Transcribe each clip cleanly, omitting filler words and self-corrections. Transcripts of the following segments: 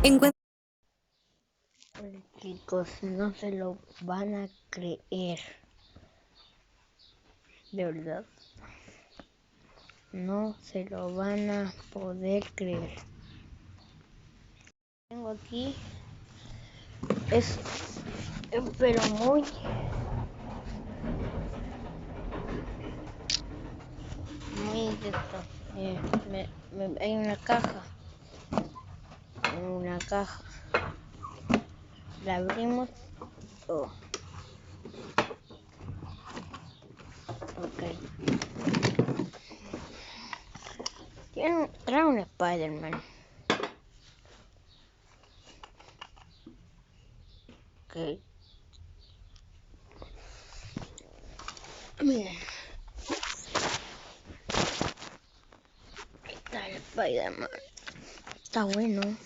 Encuentra. Hola chicos, no se lo van a creer, de verdad, no se lo van a poder creer. Tengo aquí, es pero muy esto. Hay una caja, la abrimos. Oh. Ok. Trae un Spider-Man. Ok. Miren. Ahí está el Spider-Man. Está bueno.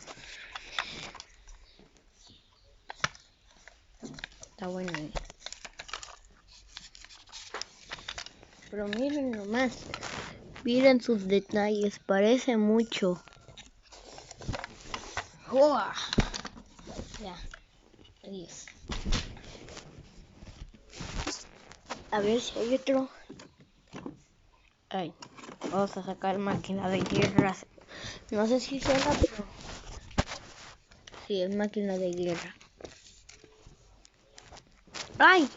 Está bueno. Pero miren nomás. Miren sus detalles. Parece mucho. ¡Uah! Ya. Adiós. A ver si hay otro. Ay. Vamos a sacar máquina de guerra. No sé si será, pero sí, es máquina de guerra. ¡Ay!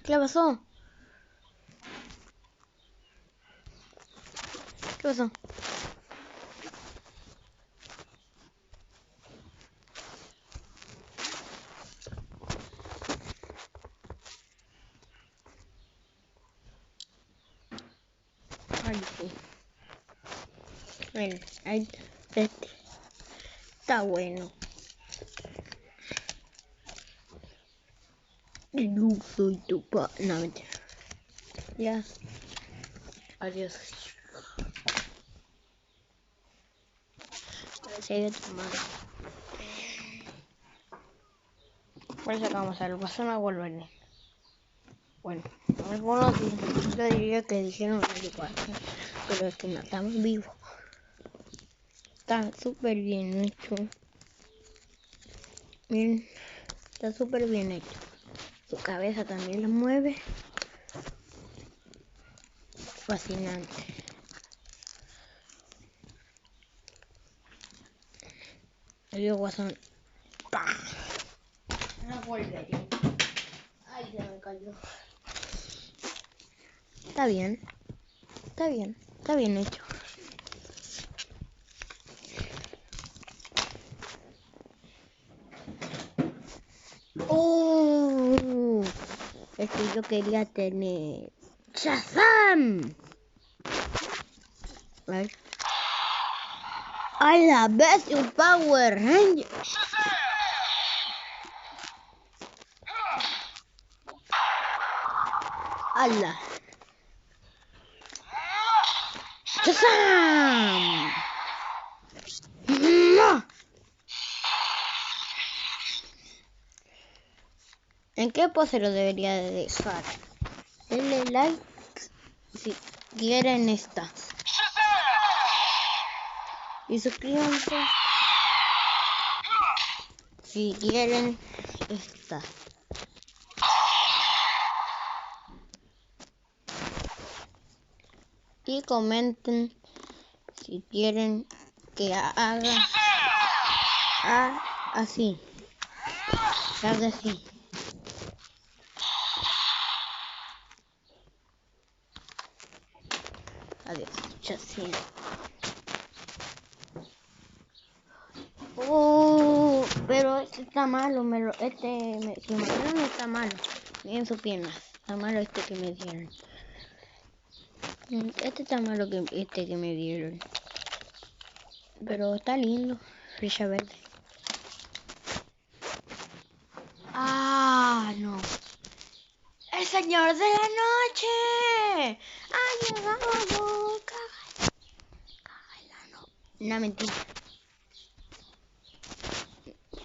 ¿Qué pasó? ¿Qué pasó? Ay, sí. Bueno, ahí está bueno. Yo soy tu pa... No, mentira. Ya. Adiós. Se ve tu madre. Por eso vamos a lo pasó a volver. Bueno, algunos yo diría que dijeron igual, pero es que no estamos vivos. Está súper bien hecho. Miren, está súper bien hecho. Su cabeza también la mueve. Fascinante. El viejo Guasón. ¡Pah! No vuelve. Ay, se me cayó. Está bien. Está bien. Está bien hecho. ¡Oh! Es que yo quería tener... ¡Shazam! ¿Ves? ¡A la vez un Power Ranger! ¡Hala! ¡Shazam! ¡No! ¿En qué pose lo debería de dejar? Denle like si quieren esta. Y suscríbanse si quieren esta. Y comenten si quieren que haga así. Que haga así. Adiós. Chasing. Oh, pero este está malo. Si me dieron está malo. Miren sus piernas. Está malo este que me dieron. Este está malo que este que me dieron. Pero está lindo. Flecha verde. Ah, no. El señor de la noche ha llegado. Cágala, no. No, mentira.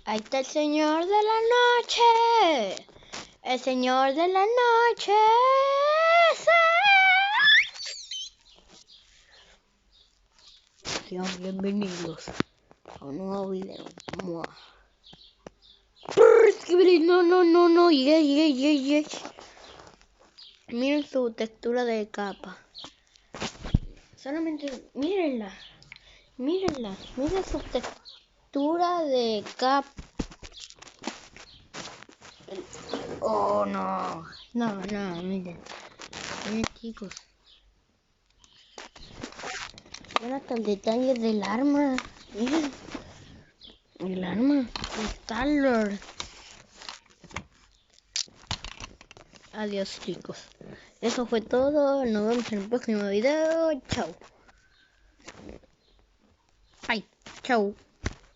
Ahí está el señor de la noche. El señor de la noche. Sean bienvenidos a un nuevo video. No, yes. Miren su textura de capa. Solamente mírenla. Miren su textura de capa. Oh, no, miren. Miren, chicos. Miren hasta el detalle del arma. Miren. El arma. Star-Lord. Adiós, chicos. Eso fue todo. Nos vemos en el próximo video. Chao. Ay, chao.